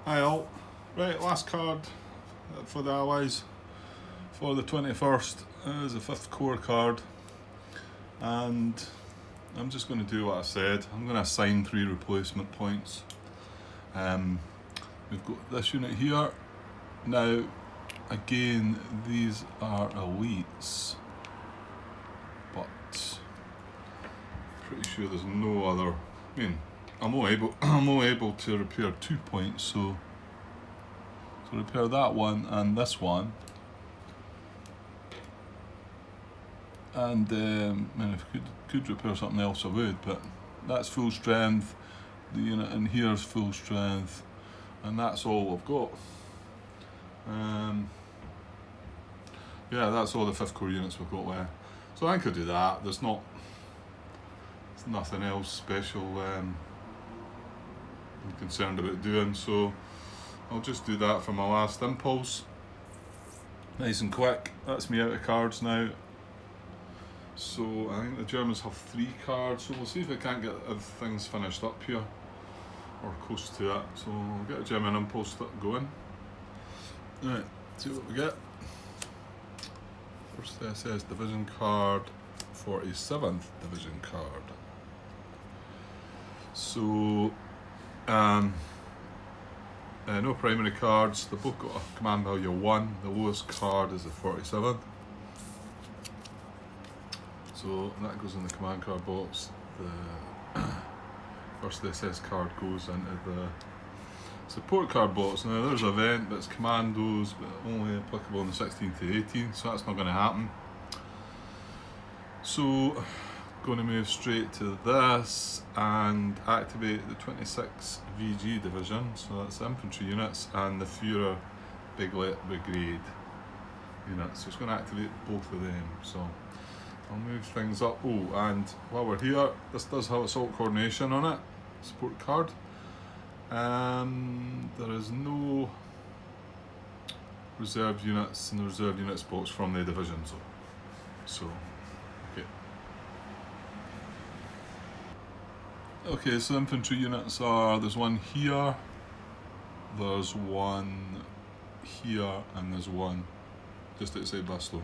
Hi all. Right, last card for the Allies for the 21st is a 5th Corps card, and I'm just going to do what I said. I'm going to assign 3 replacement points. We've got this unit here. Now, again, these are elites, but pretty sure there's no other. I mean, I'm only able to repair 2 points, so repair that one and this one. And if I could repair something else, I would, but that's full strength. The unit in here is full strength, and that's all I've got. Yeah, that's all the 5th Corps units we've got left. So I could do that. There's nothing else special I'm concerned about doing, so I'll just do that for my last impulse. Nice and quick. That's me out of cards now. So I think the Germans have 3 cards, so we'll see if I can't get things finished up here, or close to it. So I'll get a German impulse going. Right, see what we get. First SS division card, 47th division card. So, no primary cards. They've both got a command value of 1. The lowest card is the 47th. So that goes in the command card box. The first SS card goes into the support card box. Now there's an event, but it's commandos, but only applicable on the 16th to 18th, so that's not going to happen. So going to move straight to this and activate the 26 VG division. So that's infantry units and the Führer Biglet Brigade units. So it's going to activate both of them. So I'll move things up. Oh, and while we're here, this does have assault coordination on it, support card. There is no reserve units in the reserve units box from the division, so okay. Okay, so infantry units are, there's one here, there's one here, and there's one just outside Bastion.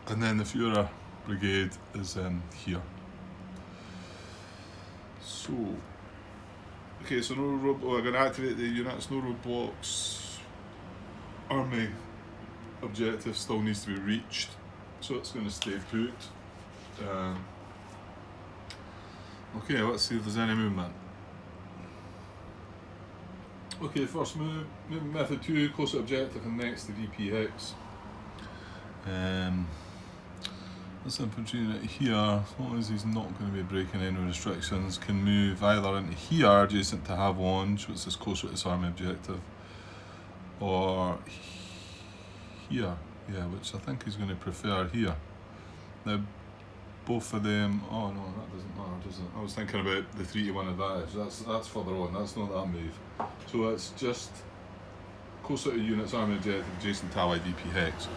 And then the Führer Brigade is here. So, okay, so we're going to activate the units, no roadblocks. Army objective still needs to be reached, so it's going to stay put. Okay, let's see if there's any movement. Okay, first move, movement method 2, close to objective and next to VP hex. This infantry unit here, as long as he's not going to be breaking any restrictions, can move either into here, adjacent to Have Launch, which is closer to this army objective, or here, yeah, which I think he's going to prefer here. Now, both of them, oh no, that doesn't matter, does it? I was thinking about the 3-to-1 advantage, that's further on, that's not that move. So it's just closer to units, army objective, adjacent to Allied VP hex.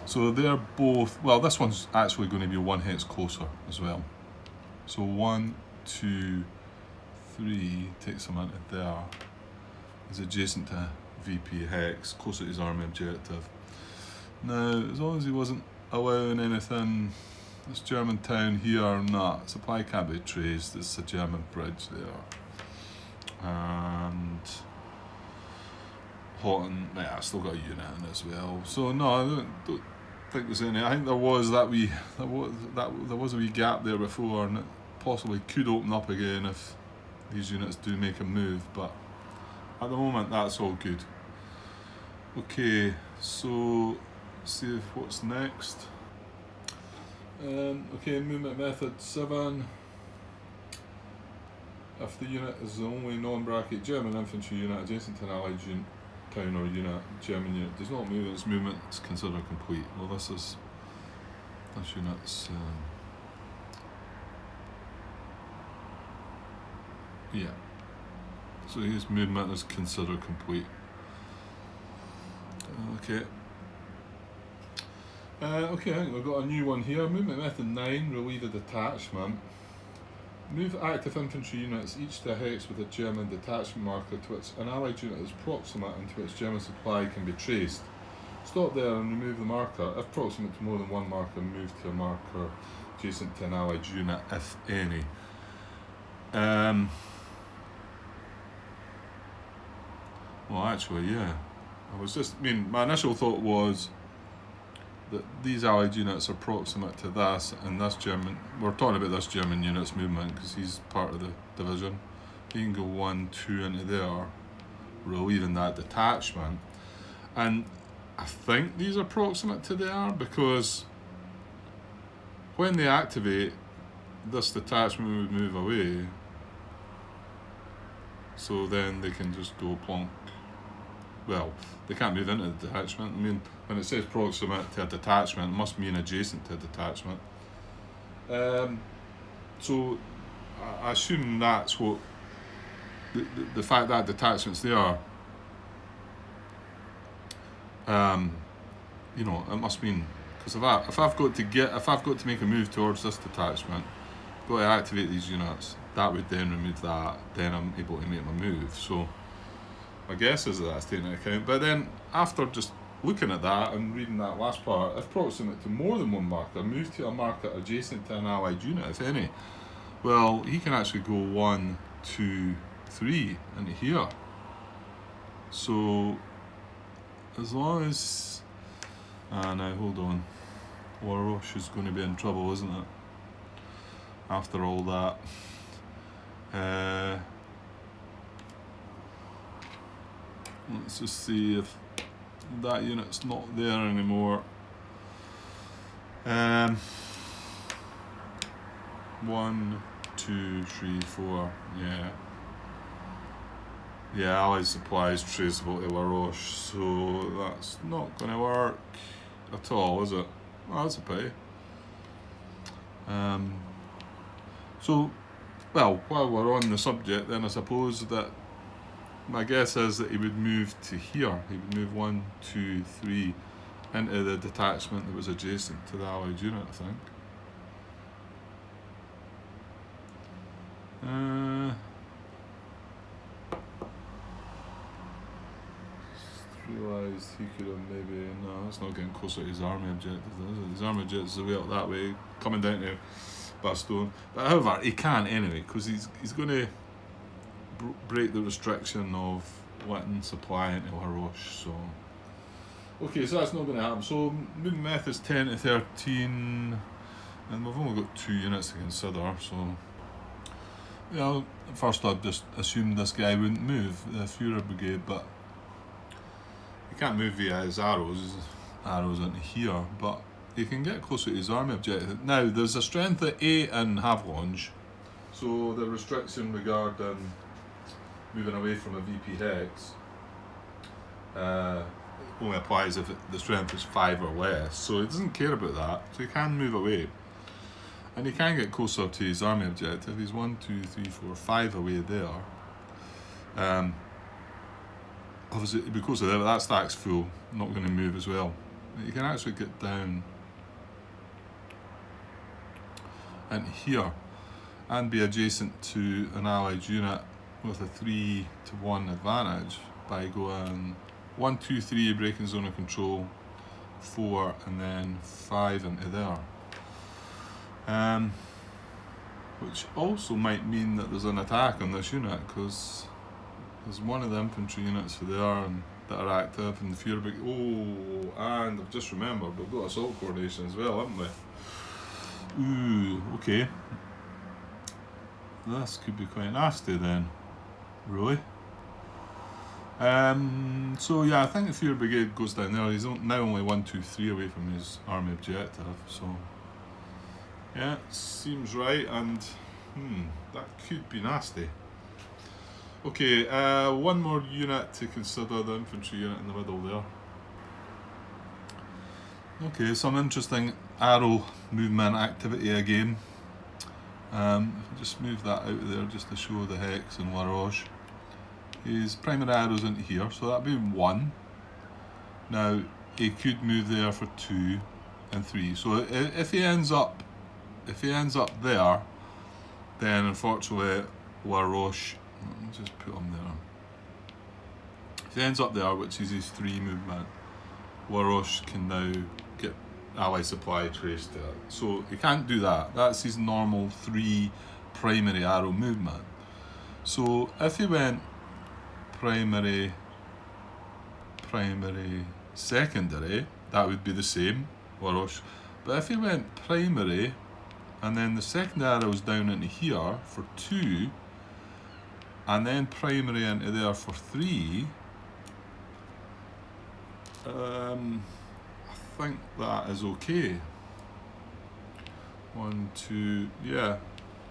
So they're both, well, this one's actually going to be 1 hex closer as well. So 1, 2, 3 takes him into there. Is adjacent to VP hex, closer to his army objective. Now, as long as he wasn't allowing anything, this German town here, nah, supply can't be traced. It's a German bridge there. And Houghton, yeah, I still got a unit in as well. So no, I don't think there's any. I think there was a wee gap there before, and it possibly could open up again if these units do make a move. But at the moment, that's all good. Okay, so let's see what's next. Okay, movement method 7. If the unit is the only non-bracket German infantry unit adjacent to an Allied town or unit, German unit does not move, its movement is considered complete. Well, this unit's yeah. So his movement is considered complete. Okay. Okay, I think we've got a new one here. Movement method 9, relieve a detachment. Move active infantry units each to a hex with a German detachment marker to which an allied unit is proximate and to which German supply can be traced. Stop there and remove the marker. If proximate to more than one marker, move to a marker adjacent to an allied unit, if any. Well, actually, yeah. My initial thought was that these allied units are proximate to this, and this German, we're talking about this German unit's movement because he's part of the division. He can go 1, 2 into there, relieving that detachment. And I think these are proximate to there because when they activate, this detachment would move away. So then they can just go plonk. Well, they can't move into the detachment. I mean, when it says proximate to a detachment, it must mean adjacent to a detachment. So I assume that's what the fact that detachment's there. It must mean because if I've got to make a move towards this detachment, I've got to activate these units. That would then remove that. Then I'm able to make my move. So my guess is that's taken into account. But then after just looking at that and reading that last part, if proximate to more than one marker, move to a marker adjacent to an allied unit, if any. Well, he can actually go 1, 2, 3 into here. So as long as now hold on, Laroche is going to be in trouble, isn't it? After all that. Let's just see if that unit's not there anymore. 1, 2, 3, 4. Yeah, allied supply is traceable to Laroche, so that's not going to work at all, is it? Well, that's a pity. While we're on the subject, then I suppose that my guess is that he would move to here. He would move 1, 2, 3 into the detachment that was adjacent to the allied unit, I think. Realised he could have maybe... No, that's not getting closer to his army objective, is it? His army objective is the way up that way, coming down to Bastogne. But however, he can anyway, because he's going to break the restriction of letting supply into Laroche. So, okay, so that's not going to happen. So movement method is 10 to 13, and we've only got 2 units to consider. So, first I'd just assumed this guy wouldn't move, the Führer Brigade, but he can't move via his arrows into here, but he can get closer to his army objective. Now, there's a strength at 8 in Havelange, so the restriction regarding moving away from a VP hex only applies if the strength is 5 or less, so he doesn't care about that, so he can move away. And he can get closer to his army objective. He's 1, 2, 3, 4, 5 away there. Obviously, because of that stack's full, not going to move as well. You can actually get down into here and be adjacent to an allied unit with a 3 to 1 advantage by going 1, 2, 3 breaking zone of control, 4 and then 5 into there. Which also might mean that there's an attack on this unit, because there's one of the infantry units for there and that are active in the Führer Brigade. Oh, and I've just remembered, we've got assault coordination as well, haven't we? Ooh, okay. This could be quite nasty then. Really? So yeah, I think the Führer Brigade goes down there. He's now only 1, 2, 3 away from his army objective, so yeah, it seems right, and that could be nasty. Okay, one more unit to consider, the infantry unit in the middle there. Okay, some interesting arrow movement activity again. Just move that out of there just to show the hex and Laroche. His primary arrow's into here, so that'd be 1. Now, he could move there for 2 and 3. So if he ends up there, then unfortunately La Roche, let me just put him there. If he ends up there, which is his 3 movement, La Roche can now get ally supply traced to it. So he can't do that. That's his normal 3 primary arrow movement. So if he went primary, secondary, that would be the same, La Roche. But if he went primary, and then the second arrow's down into here for 2, and then primary into there for 3, I think that is okay. 1, 2, yeah.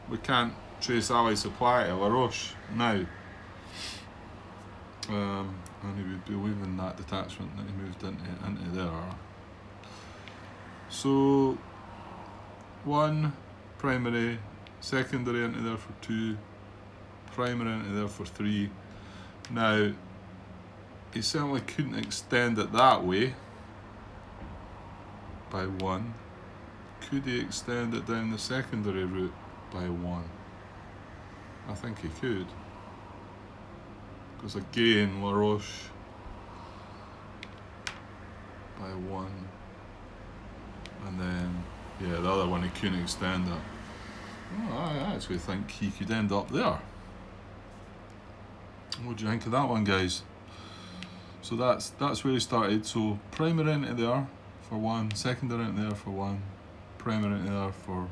We can't trace ally supply to La Roche now. And he would be leaving that detachment that he moved into there. So 1 primary, secondary into there for 2, primary into there for 3. Now he certainly couldn't extend it that way by 1. Could he extend it down the secondary route by 1? I think he could. Because again, La Roche by 1. And then, yeah, the other one he couldn't extend it. Oh, I actually think he could end up there. What do you think of that one, guys? So that's where he started. So primary into there for 1, secondary into there for 1, primary into there for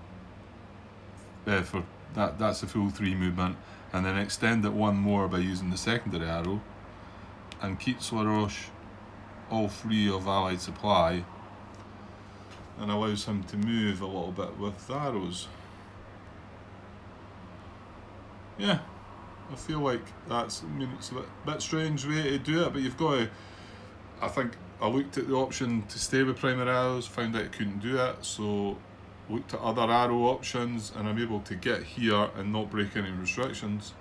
that's the full 3 movement, and then extend it 1 more by using the secondary arrow, and keeps La Roche all free of allied supply, and allows him to move a little bit with the arrows. Yeah, I feel like it's a bit strange way to do it, but you've got to, I think I looked at the option to stay with primary arrows, found out I couldn't do it, so looked at other arrow options, and I'm able to get here and not break any restrictions.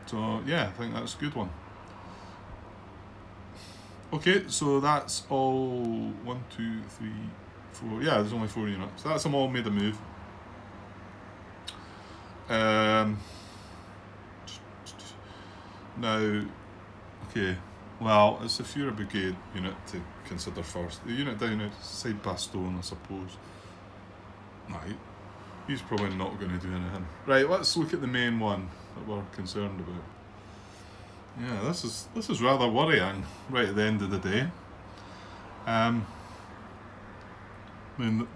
So yeah, I think that's a good one. Okay, so that's all 1, 2, 3, 4. Yeah, there's only 4 units. That's them all made a move. Now, okay, well, it's the Fury Brigade unit to consider first. The unit down outside Bastogne, I suppose. Right, he's probably not going to do anything. Right, let's look at the main one that we're concerned about. Yeah, this is rather worrying right at the end of the day. I mean,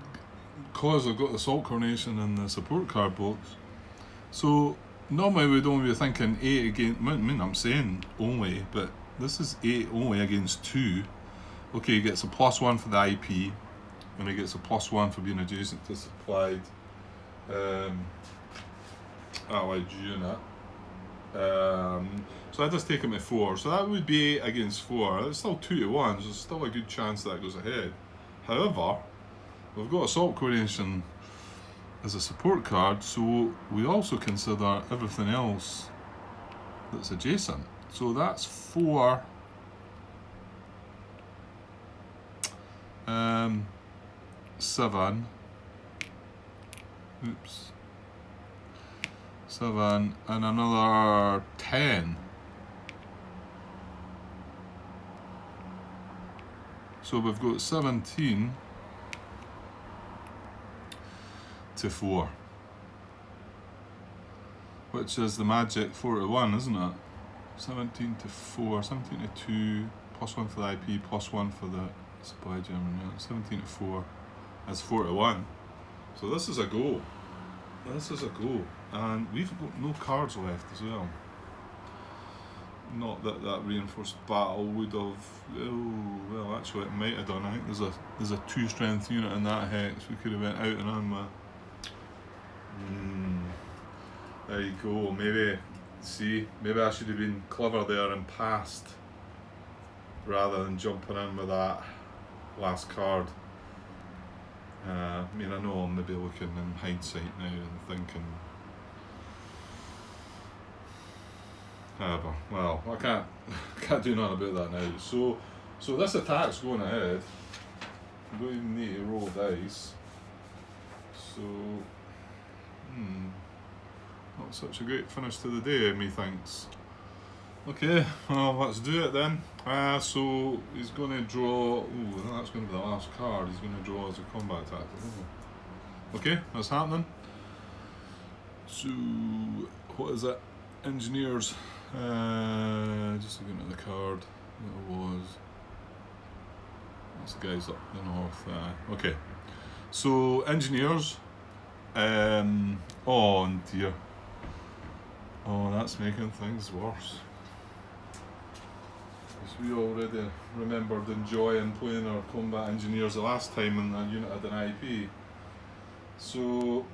because I've got the Salt Coronation in the support card box, so normally we'd only be thinking 8 against, I mean, I'm saying only, but this is 8 only against 2. Okay, he gets a +1 for the IP, and he gets a +1 for being adjacent to supplied allied unit. So I just take him to 4. So that would be 8 against 4. It's still 2 to 1, so there's still a good chance that goes ahead. However, we've got Assault Coronation as a support card, so we also consider everything else that's adjacent. So that's 4. 7. Oops. 7 and another 10. So we've got 17 to 4, which is the magic 4 to 1, isn't it? 17 to 4, 17 to 2, +1 for the IP, +1 for the supply German unit. 17 to 4, that's 4 to 1. So this is a go. This is a go. And we've got no cards left as well. Not that that reinforced battle would have. Oh well, actually it might have done. I think there's a 2 strength unit in that hex. We could have went out and on with. There you go. Maybe I should have been clever there and passed rather than jumping in with that last card. I mean, I know I'm maybe looking in hindsight now and thinking. However, well, I can't do nothing about that now. So this attack's going ahead. I don't even need to roll dice. So Not such a great finish to the day, methinks. Okay, well, let's do it then. So he's going to draw. Ooh, that's going to be the last card. He's going to draw as a combat tactic. Okay, that's happening. So, what is it? Engineers. Just looking at the card. What it was. That's the guys up the north. Okay. So, engineers. Oh dear. Oh, that's making things worse. Because we already remembered enjoying playing our combat engineers the last time and the unit had an IP. So,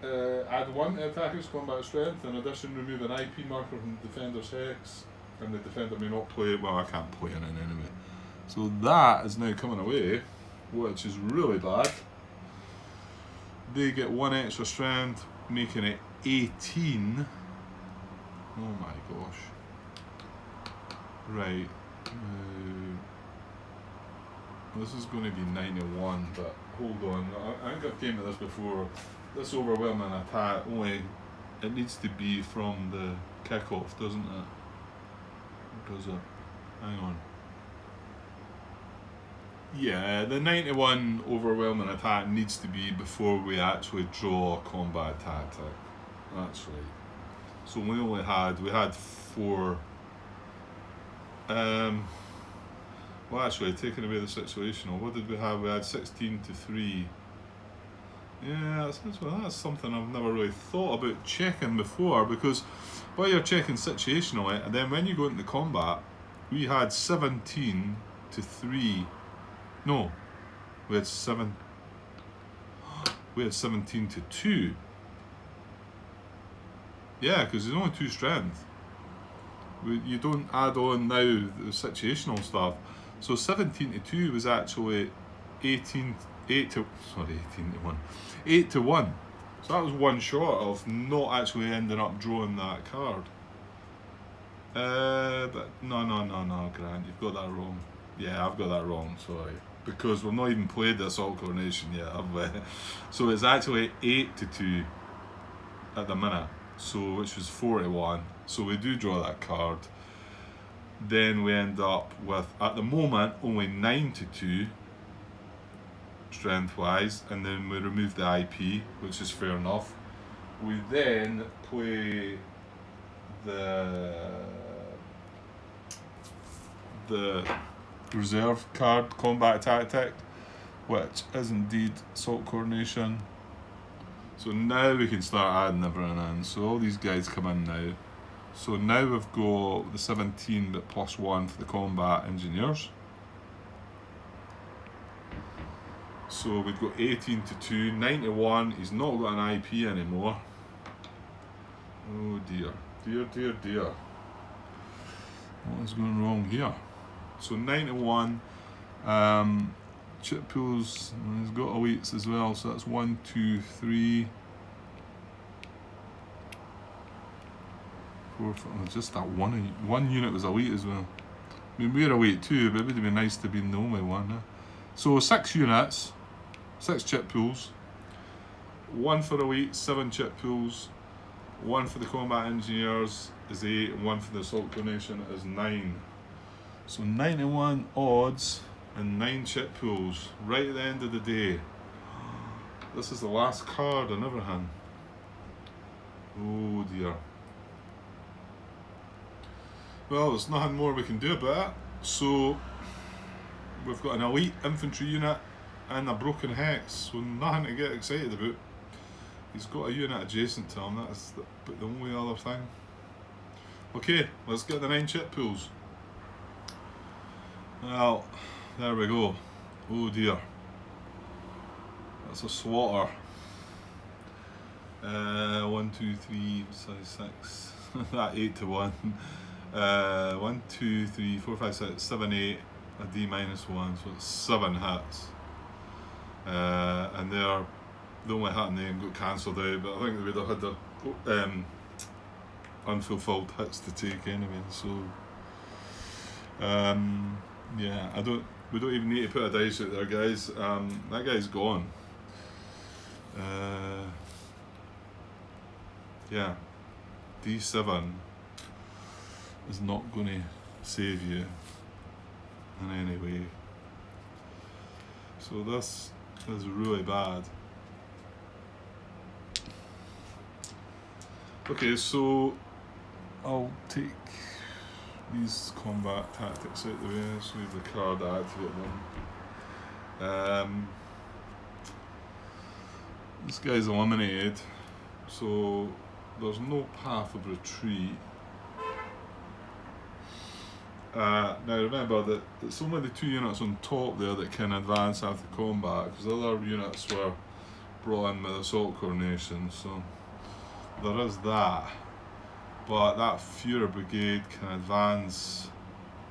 add 1 to attacker's combat strength. In addition, remove an IP marker from the defender's hex, and the defender may not play. Well, I can't play it in anyway. So that is now coming away, which is really bad. They get 1 extra strength, making it 18. Oh my gosh. Right. This is going to be 91, but hold on. I think I've came to this before. This overwhelming attack, only it needs to be from the kickoff, doesn't it? Or does it? Hang on. Yeah, the 91 overwhelming attack needs to be before we actually draw a combat tactic. That's right. So we had 4. Well, actually, taking away the situational, what did we have? We had 16 to 3. Yeah, that's something I've never really thought about checking before, because while you're checking situationally, and then when you go into combat, we had 17 to 3. No, we had 17 to 2. Yeah, because there's only 2 strength. You don't add on now the situational stuff. So 17 to 2 was actually 8 to 1. So that was 1 short of not actually ending up drawing that card. But no, Grant, you've got that wrong. Yeah, I've got that wrong, sorry. Because we've not even played the Assault Coronation yet, have we? So it's actually 8 to 2 at the minute. So which was 4 to 1. So we do draw that card. Then we end up with, at the moment, only 9 to 2 strength wise, and then we remove the IP, which is fair enough. We then play the reserve card, combat tactic, which is indeed Assault Coordination. So now we can start adding everything in. So all these guys come in now. So now we've got the 17 but plus 1 for the combat engineers. So we've got 18 to 2, 9 to 1. He's not got an IP anymore. Oh dear. What is going wrong here? So 9 to 1. Chip pools, he's got elites as well, so that's 1, 2, 3, 4, 5, just that one unit was elite as well. I mean, we're elite too, but it would have been nice to have been the only one. Eh? So 6 units, 6 chip pools, 1 for elite, 7 chip pools, 1 for the combat engineers is 8, and 1 for the assault coordination is 9. So 91 odds and 9 chip pools right at the end of the day. This is the last card in everything. Oh dear. Well, there's nothing more we can do about it. So we've got an elite infantry unit and a broken hex, so nothing to get excited about. He's got a unit adjacent to him, that's the only other thing. Okay, let's get the 9 chip pools. Well, there we go. Oh dear. That's a slaughter. 1, 2, 3, 6. That 8 to 1. 1, 2, 3, 4, 5, 6, 7, 8. A D minus 1, so it's 7 hits. And they're the only hit name got cancelled out, but I think they would have had their unfulfilled hits to take anyway. So yeah, we don't even need to put a dice out there, guys. That guy's gone. yeah, D7 is not going to save you in any way. So this is really bad. Okay, so I'll take these combat tactics out the way, so we have the card to activate them. This guy's eliminated, so there's no path of retreat. Now remember that it's only the 2 units on top there that can advance after combat, because other units were brought in with assault coordination, so there is that. But that Führer Brigade can advance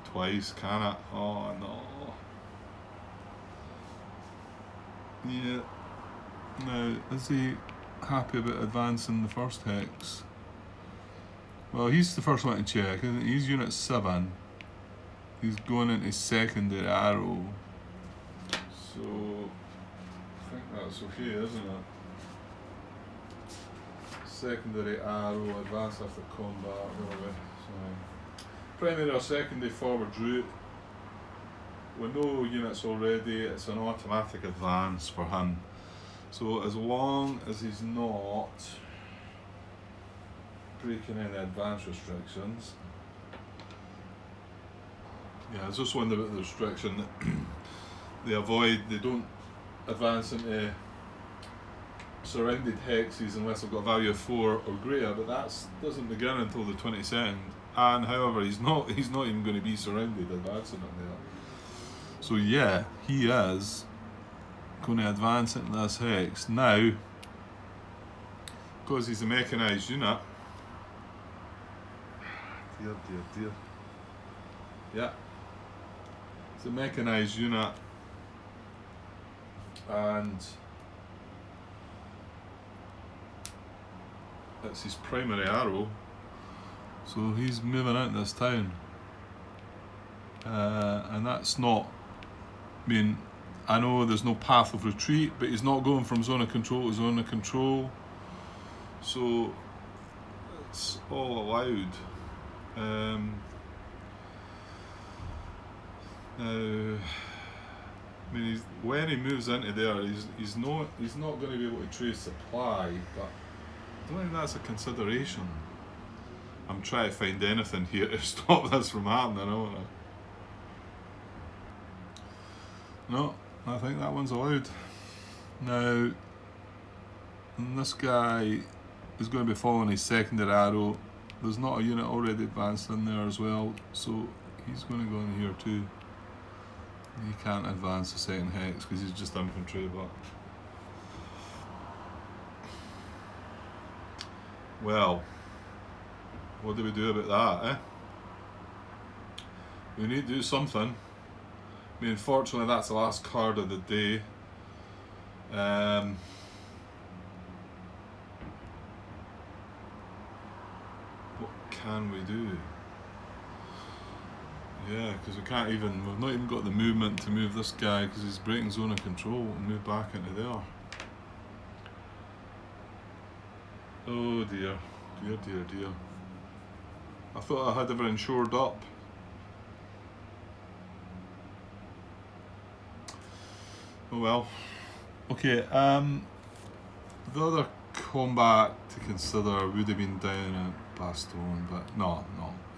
twice, can it? Oh no. Yeah. Now, is he happy about advancing the first hex? Well, he's the first one to check, isn't he? He's unit 7. He's going into secondary arrow. So, I think that's okay, isn't it? Secondary arrow, advance after combat, whatever. So, primary or secondary forward route. With no units already, it's an automatic advance for him. So as long as he's not breaking any advance restrictions. Yeah, I was just wondering about the restriction that they don't advance into surrounded hexes unless they've got a value of 4 or greater, but that doesn't begin until the 22nd. And however, he's not even going to be surrounded advancing it there. So yeah, he is going to advance into this hex. Now, because he's a mechanised unit, dear. Yeah, it's a mechanised unit, and it's his primary arrow, so he's moving out this town, and that's not, I mean, I know there's no path of retreat, but he's not going from zone of control to zone of control, so it's all allowed. Now, I mean, when he moves into there, he's not going to be able to trade supply, but I don't think that's a consideration. I'm trying to find anything here to stop this from happening, aren't I? No, I think that one's allowed. Now, this guy is going to be following his secondary arrow. There's not a unit already advanced in there as well, so he's going to go in here too. He can't advance the second hex because he's just infantry, but... Well, what do we do about that, eh? We need to do something. I mean, unfortunately, that's the last card of the day. What can we do? Yeah, because we've not even got the movement to move this guy because he's breaking zone of control and move back into there. Oh dear. I thought I had everything shored up. Oh well. Okay, the other combat to consider would have been down at Bastogne, but no,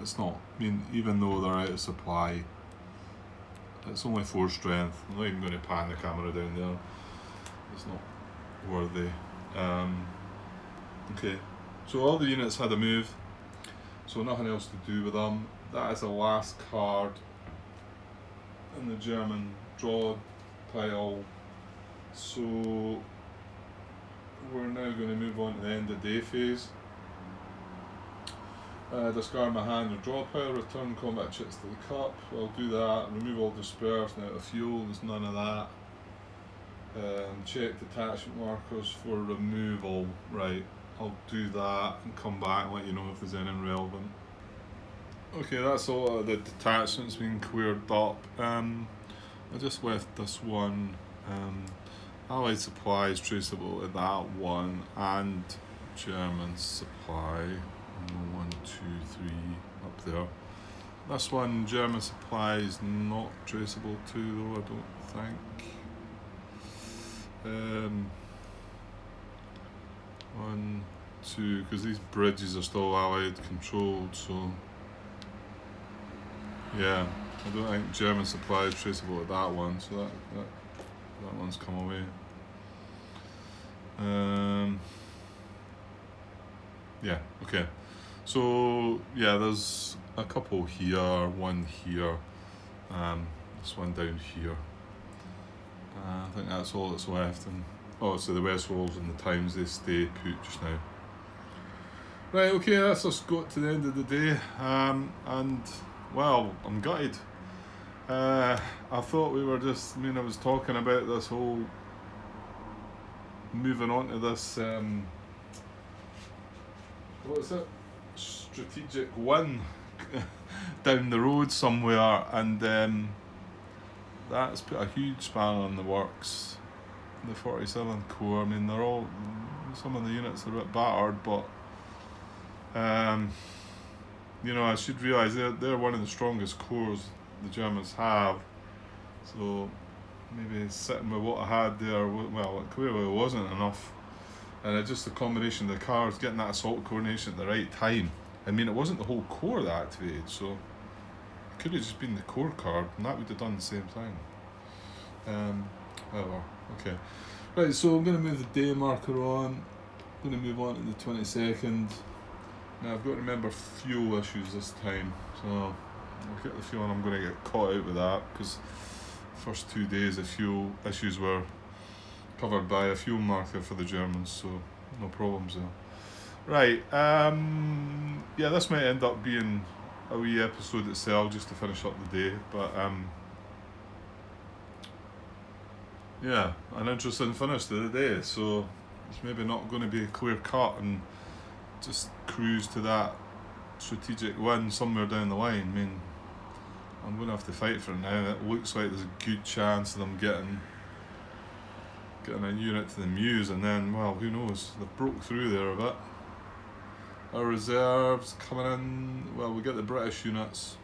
it's not. I mean, even though they're out of supply, it's only 4 strength. I'm not even going to pan the camera down there. It's not worthy. Okay, so all the units had a move, so nothing else to do with them. That is the last card in the German draw pile. So we're now going to move on to the end of day phase. Discard my hand or draw pile, return combat chits to the cup. I'll do that. Remove all disperse and out of fuel, there's none of that. Check detachment markers for removal. Right, I'll do that and come back and let you know if there's anything relevant. Okay, that's all the detachment's been cleared up. I just left this one. Allied supplies traceable at that one, and German supply. 1, 2, 3 up there. This one, German supply, is not traceable to, though, I don't think. 1, 2, because these bridges are still Allied controlled, so yeah, I don't think German supply is traceable to that one, so that one's come away. Yeah, okay. So yeah, there's a couple here, one here, this one down here. I think that's all that's left, and obviously the West Walls and the Times, they stay put just now. Right, okay, that's us got to the end of the day, and well, I'm gutted. I thought we were just, I was talking about this whole moving on to this, what is it? Strategic win down the road somewhere, and that's put a huge spanner in the works. The 47th Corps, they're all, some of the units are a bit battered, but I should realise they're one of the strongest corps the Germans have, so maybe sitting with what I had there, well, it clearly wasn't enough, and just the combination of the cars, getting that assault coordination at the right time. It wasn't the whole corps that activated, so it could have just been the corps card, and that would have done the same thing. However, okay. Right, so I'm going to move the day marker on. I'm going to move on to the 22nd. Now I've got to remember fuel issues this time, so I've got the feeling I'm going to get caught out with that, because the first 2 days the fuel issues were covered by a fuel marker for the Germans, so no problems there. Right, yeah, this might end up being a wee episode itself just to finish up the day, but yeah, an interesting finish to the day, so it's maybe not going to be clear cut and just cruise to that strategic win somewhere down the line. I'm going to have to fight for it now. It looks like there's a good chance of them getting a unit to the Meuse, and then, well, who knows, they've broke through there a bit. Our reserves coming in, well, we get the British units,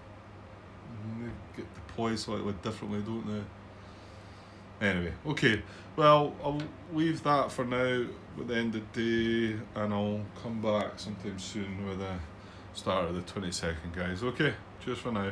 they get deployed slightly differently, don't they? Anyway, okay, well, I'll leave that for now at the end of the day, and I'll come back sometime soon with the start of the 22nd, guys. Okay, cheers for now.